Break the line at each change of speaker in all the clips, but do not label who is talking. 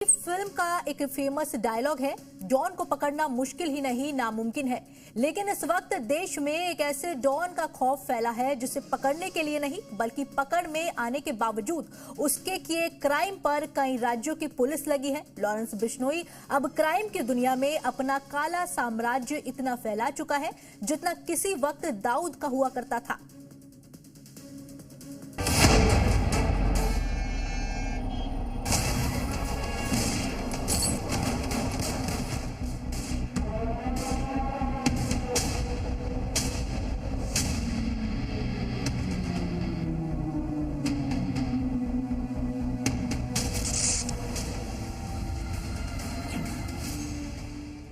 Film का एक famous dialogue है, डॉन को पकड़ना मुश्किल ही नहीं नामुमकिन है। लेकिन इस वक्त देश में एक ऐसे डॉन का खौफ फैला है जिसे पकड़ने के लिए नहीं बल्कि पकड़ में आने के बावजूद उसके किए क्राइम पर कई राज्यों की पुलिस लगी है। लॉरेंस बिश्नोई अब क्राइम की दुनिया में अपना काला साम्राज्य इतना फैला चुका है जितना किसी वक्त दाऊद का हुआ करता था।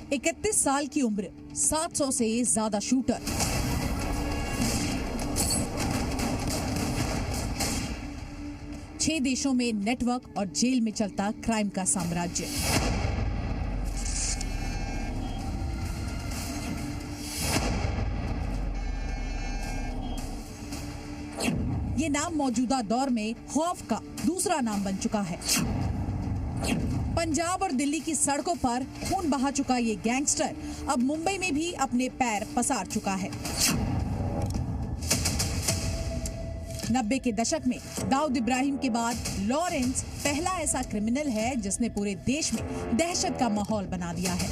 इकतीस साल की उम्र, 700 से ज्यादा शूटर, छह देशों में नेटवर्क और जेल में चलता क्राइम का साम्राज्य। ये नाम मौजूदा दौर में खौफ का दूसरा नाम बन चुका है। पंजाब और दिल्ली की सड़कों पर खून बहा चुका ये गैंगस्टर अब मुंबई में भी अपने पैर पसार चुका है। 90 के दशक में दाऊद इब्राहिम के बाद लॉरेंस पहला ऐसा क्रिमिनल है जिसने पूरे देश में दहशत का माहौल बना दिया है।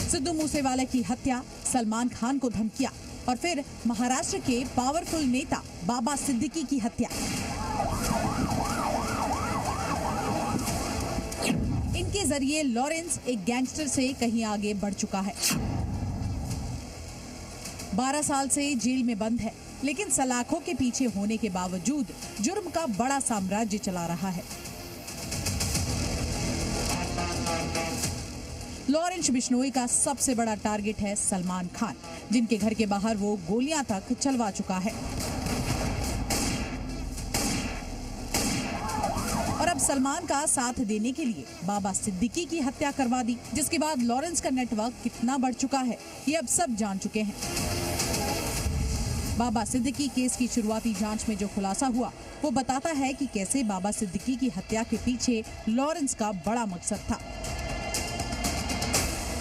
सिद्धू मूसेवाला की हत्या, सलमान खान को धमकियां और फिर महाराष्ट्र के पावरफुल नेता बाबा सिद्दीकी की हत्या। इनके जरिए लॉरेंस एक गैंगस्टर से कहीं आगे बढ़ चुका है। 12 साल से जेल में बंद है, लेकिन सलाखों के पीछे होने के बावजूद जुर्म का बड़ा साम्राज्य चला रहा है। लॉरेंस बिश्नोई का सबसे बड़ा टारगेट है सलमान खान, जिनके घर के बाहर वो गोलियां तक चलवा चुका है। और अब सलमान का साथ देने के लिए बाबा सिद्दीकी की हत्या करवा दी, जिसके बाद लॉरेंस का नेटवर्क कितना बढ़ चुका है ये अब सब जान चुके हैं। बाबा सिद्दीकी केस की शुरुआती जांच में जो खुलासा हुआ वो बताता है कि कैसे बाबा सिद्दीकी की हत्या के पीछे लॉरेंस का बड़ा मकसद था।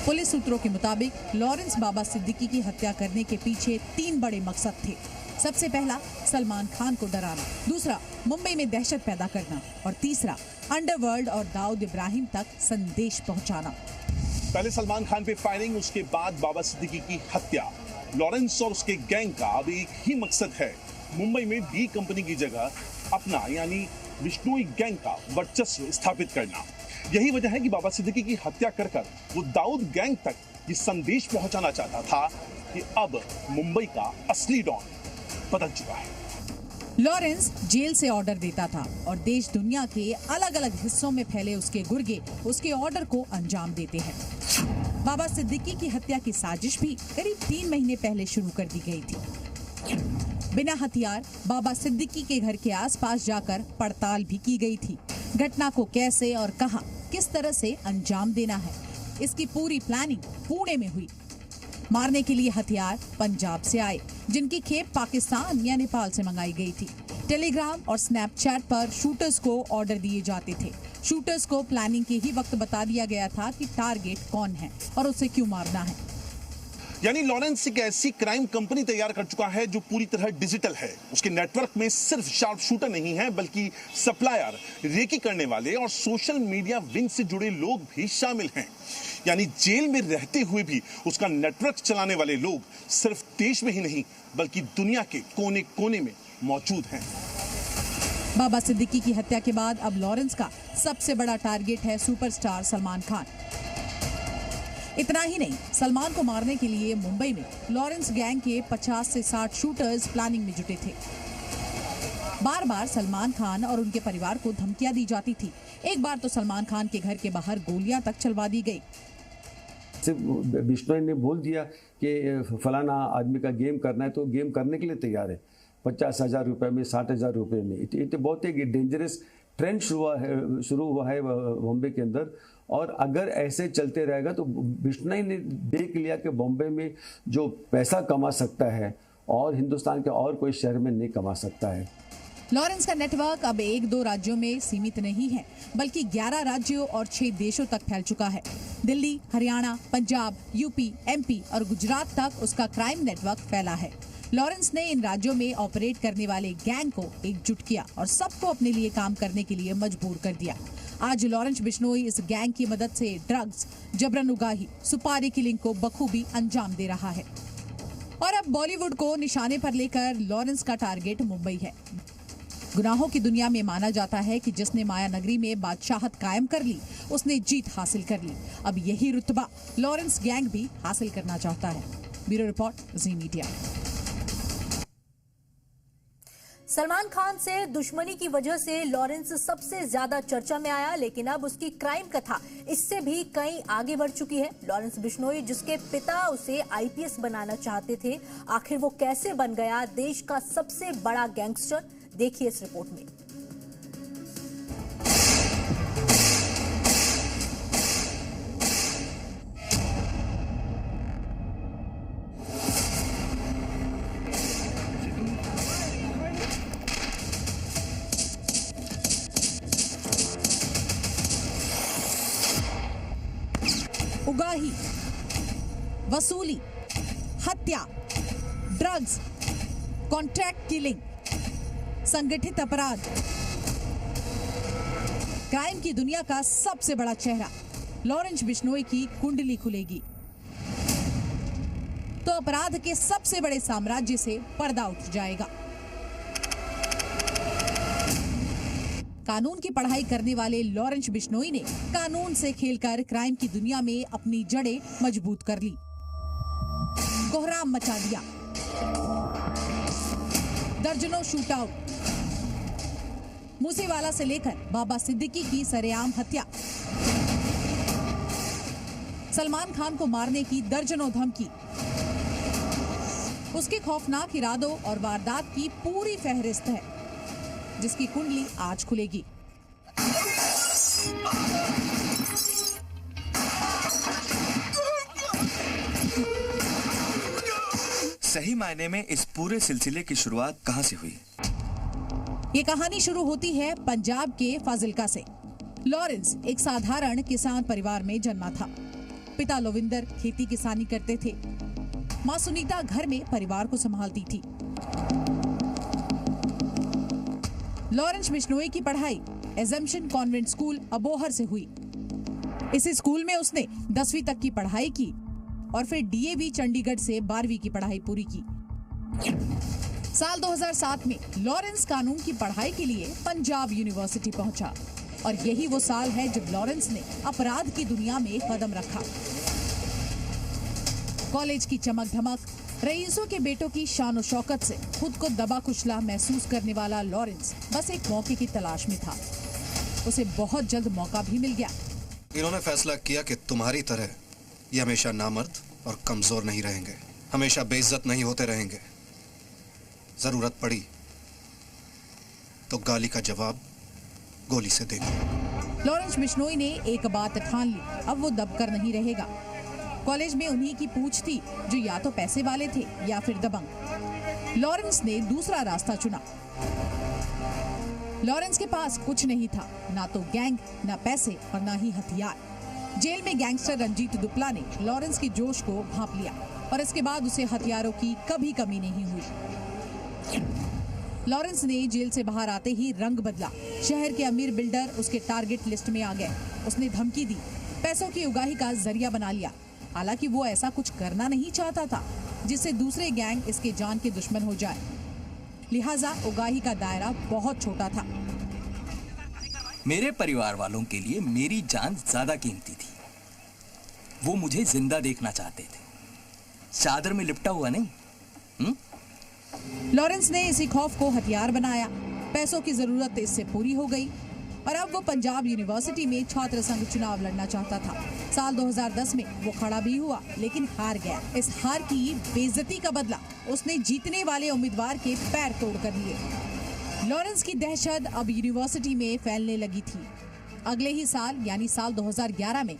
पुलिस सूत्रों के मुताबिक लॉरेंस बाबा सिद्दीकी की हत्या करने के पीछे 3 बड़े मकसद थे। सबसे पहला, सलमान खान को डराना, दूसरा, मुंबई में दहशत पैदा करना और तीसरा, अंडरवर्ल्ड और दाऊद इब्राहिम तक संदेश पहुंचाना।
पहले सलमान खान पे फायरिंग, उसके बाद बाबा सिद्दीकी की हत्या। लॉरेंस और उसके गैंग का अब एक ही मकसद है, मुंबई में डी कंपनी की जगह अपना यानी बिश्नोई गैंग का वर्चस्व स्थापित करना। यही वजह है कि बाबा सिद्दीकी की हत्या कर वो दाऊद गैंग तक ये संदेश पहुंचाना चाहता था कि अब मुंबई का असली डॉन बदल चुका है।
लॉरेंस जेल से ऑर्डर देता था और देश दुनिया के अलग अलग हिस्सों में फैले उसके गुर्गे उसके ऑर्डर को अंजाम देते हैं। बाबा सिद्दीकी की हत्या की साजिश भी करीब 3 महीने पहले शुरू कर दी गई थी। बिना हथियार बाबा सिद्दीकी के घर के आसपास जाकर पड़ताल भी की गई थी। घटना को कैसे और कहां, किस तरह से अंजाम देना है, इसकी पूरी प्लानिंग पुणे में हुई। मारने के लिए हथियार पंजाब से आए, जिनकी खेप पाकिस्तान या नेपाल से मंगाई गई थी। टेलीग्राम और स्नैपचैट पर शूटर्स को ऑर्डर दिए जाते थे। शूटर्स को प्लानिंग के ही वक्त बता दिया गया था कि टारगेट कौन है और उसे क्यों मारना है।
यानी लॉरेंस एक ऐसी क्राइम कंपनी तैयार कर चुका है जो पूरी तरह डिजिटल है। उसके नेटवर्क में सिर्फ शार्प शूटर नहीं है बल्कि सप्लायर, रेकी करने वाले और सोशल मीडिया विंग से जुड़े लोग भी शामिल हैं। यानी जेल में रहते हुए भी उसका नेटवर्क चलाने वाले लोग सिर्फ देश में ही नहीं बल्कि दुनिया के कोने कोने में मौजूद हैं।
बाबा सिद्दीकी की हत्या के बाद अब लॉरेंस का सबसे बड़ा टारगेट है सुपरस्टार सलमान खान। इतना ही नहीं, सलमान को मारने के लिए मुंबई में लॉरेंस गैंग के 50 से 60 शूटर्स प्लानिंग में जुटे थे। बार बार सलमान खान और उनके परिवार को धमकियां दी जाती थी। एक बार तो सलमान खान के घर के बाहर गोलियां तक चलवा दी गई।
बिश्नोई ने बोल दिया कि फलाना आदमी का गेम करना है तो गेम करने के लिए तैयार है। 50,000 रुपये में, 60,000 रुपये में। ये बहुत एक डेंजरस ट्रेंड शुरू हुआ है बॉम्बे के अंदर। और अगर ऐसे चलते रहेगा तो बिश्नोई ने देख लिया कि बॉम्बे में जो पैसा कमा सकता है और हिंदुस्तान के और कोई शहर में नहीं कमा सकता है।
लॉरेंस का नेटवर्क अब 1-2 राज्यों में सीमित नहीं है, बल्कि 11 राज्यों और 6 देशों तक फैल चुका है। दिल्ली, हरियाणा, पंजाब, यूपी, एमपी और गुजरात तक उसका क्राइम नेटवर्क फैला है। लॉरेंस ने इन राज्यों में ऑपरेट करने वाले गैंग को एकजुट किया और सबको अपने लिए काम करने के लिए मजबूर कर दिया। आज लॉरेंस बिश्नोई इस गैंग की मदद से ड्रग्स, जबरन उगाही, सुपारी किलिंग को बखूबी अंजाम दे रहा है। और अब बॉलीवुड को निशाने पर लेकर लॉरेंस का टारगेट मुंबई है। गुनाहों की दुनिया में माना जाता है कि जिसने माया नगरी में बादशाहत कायम कर ली, उसने जीत हासिल कर ली। अब यही रुतबा लॉरेंस गैंग भी हासिल करना चाहता है। ब्यूरो रिपोर्ट, जी मीडिया।
सलमान खान से दुश्मनी की वजह से लॉरेंस सबसे ज्यादा चर्चा में आया, लेकिन अब उसकी क्राइम कथा इससे भी कहीं आगे बढ़ चुकी है। लॉरेंस बिश्नोई, जिसके पिता उसे आईपीएस बनाना चाहते थे, आखिर वो कैसे बन गया देश का सबसे बड़ा गैंगस्टर? देखिए इस रिपोर्ट में।
उगाही, वसूली, हत्या, ड्रग्स, कॉन्ट्रैक्ट किलिंग, संगठित अपराध, क्राइम की दुनिया का सबसे बड़ा चेहरा लॉरेंस बिश्नोई की कुंडली खुलेगी तो अपराध के सबसे बड़े साम्राज्य से पर्दा उठ जाएगा। कानून की पढ़ाई करने वाले लॉरेंस बिश्नोई ने कानून से खेलकर क्राइम की दुनिया में अपनी जड़ें मजबूत कर ली, कोहराम मचा दिया। दर्जनों शूटआउट, मूसेवाला से लेकर बाबा सिद्दीकी की सरेआम हत्या, सलमान खान को मारने की दर्जनों धमकी, उसके खौफनाक इरादों और वारदात की पूरी फहरिस्त है, जिसकी कुंडली आज खुलेगी।
सही मायने में इस पूरे सिलसिले की शुरुआत कहां से हुई?
ये कहानी शुरू होती है पंजाब के फाजिल्का से। लॉरेंस एक साधारण किसान परिवार में जन्मा था। पिता लोविंदर खेती किसानी करते थे। मां सुनीता घर में परिवार को संभालती थी। लॉरेंस बिश्नोई की पढ़ाई एजम्पशन कॉन्वेंट स्कूल अबोहर से हुई। इस स्कूल में उसने 10वीं तक की पढ़ाई की और फिर डीएवी चंडीगढ़ से 12वीं की पढ़ाई पूरी की। साल 2007 में लॉरेंस कानून की पढ़ाई के लिए पंजाब यूनिवर्सिटी पहुंचा और यही वो साल है जब लॉरेंस ने अपराध की दुनिया में कदम रखा। कॉलेज की चमक धमक, रईसों के बेटों की शान और शौकत से खुद को दबा कुचला महसूस करने वाला लॉरेंस बस एक मौके की तलाश में था। उसे बहुत जल्द मौका भी मिल गया।
इन्होंने फैसला किया कि तुम्हारी तरह ये हमेशा नामर्द और कमजोर नहीं रहेंगे, हमेशा बेइज्जत नहीं होते रहेंगे। जरूरत पड़ी तो गाली का जवाब गोली से देंगे।
लॉरेंस बिश्नोई ने एक बात ठान ली, अब वो दबकर नहीं रहेगा। कॉलेज में उन्हीं की पूछ थी जो या तो पैसे वाले थे या फिर दबंग। लॉरेंस ने दूसरा रास्ता चुना। लॉरेंस के पास कुछ नहीं था, ना तो गैंग, ना पैसे और ना ही हथियार। जेल में गैंगस्टर रंजीत दुपला ने लॉरेंस के जोश को भांप लिया और इसके बाद उसे हथियारों की कभी कमी नहीं हुई। लॉरेंस ने जेल से बाहर आते ही रंग बदला। शहर के अमीर बिल्डर उसके टारगेट लिस्ट में आ गए। उसने धमकी दी, पैसों की उगाही का जरिया बना लिया। हालांकि वो ऐसा कुछ करना नहीं चाहता था जिससे दूसरे गैंग इसके जान के दुश्मन हो जाए। लिहाजा उगाही का दायरा बहुत छोटा था।
मेरे परिवार वालों के लिए मेरी जान ज्यादा कीमती थी। वो मुझे जिंदा देखना चाहते थे, चादर में लिपटा हुआ नहीं।
लॉरेंस ने इसी खौफ को हथियार बनाया। पैसों की जरूरत इससे पूरी हो गई और अब वो पंजाब यूनिवर्सिटी में छात्र संघ चुनाव लड़ना चाहता था। साल 2010 में वो खड़ा भी हुआ लेकिन हार गया। इस हार की बेइज्जती का बदला उसने जीतने वाले उम्मीदवार के पैर तोड़ कर लिए। लॉरेंस की दहशत अब यूनिवर्सिटी में फैलने लगी थी। अगले ही साल यानी साल 2011 में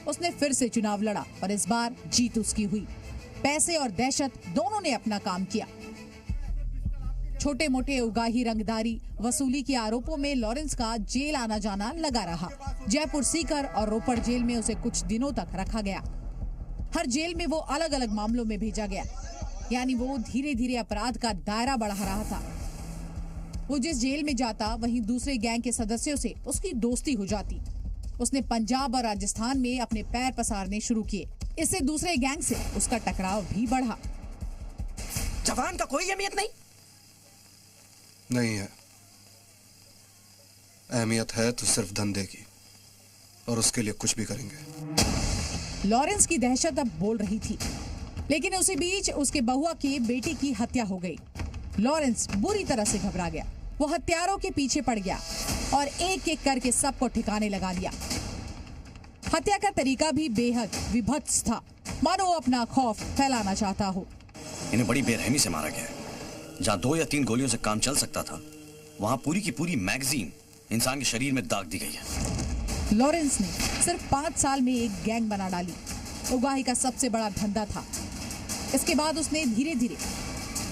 उसने फिर से चुनाव लड़ा और इस बार जीत उसकी हुई। पैसे और दहशत दोनों ने अपना काम किया। छोटे मोटे उगाही रंगदारी वसूली के आरोपों में लॉरेंस का जेल आना जाना लगा रहा। जयपुर सीकर और रोपड़ जेल में उसे कुछ दिनों तक रखा गया। हर जेल में वो अलग अलग मामलों में भेजा गया, यानी वो धीरे धीरे अपराध का दायरा बढ़ा रहा था। वो जिस जेल में जाता वहीं दूसरे गैंग के सदस्यों से उसकी दोस्ती हो जाती। उसने पंजाब और राजस्थान में अपने पैर पसारने शुरू किए। इससे दूसरे गैंग से उसका टकराव भी बढ़ा।
जवान का कोई अहमियत
नहीं है। अहमियत है तो सिर्फ धंधे की, और उसके लिए कुछ भी करेंगे।
लॉरेंस की दहशत अब बोल रही थी, लेकिन उसी बीच उसके बहुआ के बेटे की हत्या हो गई। लॉरेंस बुरी तरह से घबरा गया। वो हत्यारों के पीछे पड़ गया और एक एक करके सबको ठिकाने लगा लिया। हत्या का तरीका भी बेहद विभत्स था, मानो वो अपना खौफ फैलाना चाहता हो।
इन्हें बड़ी बेरहमी से मारा गया है। जहाँ 2 या 3 गोलियों से काम चल सकता था, वहाँ पूरी की पूरी मैगजीन इंसान के शरीर में दाग दी गई है।
लॉरेंस ने सिर्फ 5 साल में एक गैंग बना डाली। उगाही का सबसे बड़ा धंधा था। इसके बाद उसने धीरे धीरे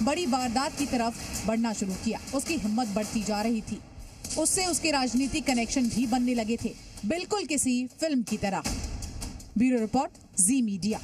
बड़ी वारदात की तरफ बढ़ना शुरू किया। उसकी हिम्मत बढ़ती जा रही थी। उससे उसके राजनीतिक कनेक्शन भी बनने लगे थे, बिल्कुल किसी फिल्म की तरह। ब्यूरो रिपोर्ट, जी मीडिया।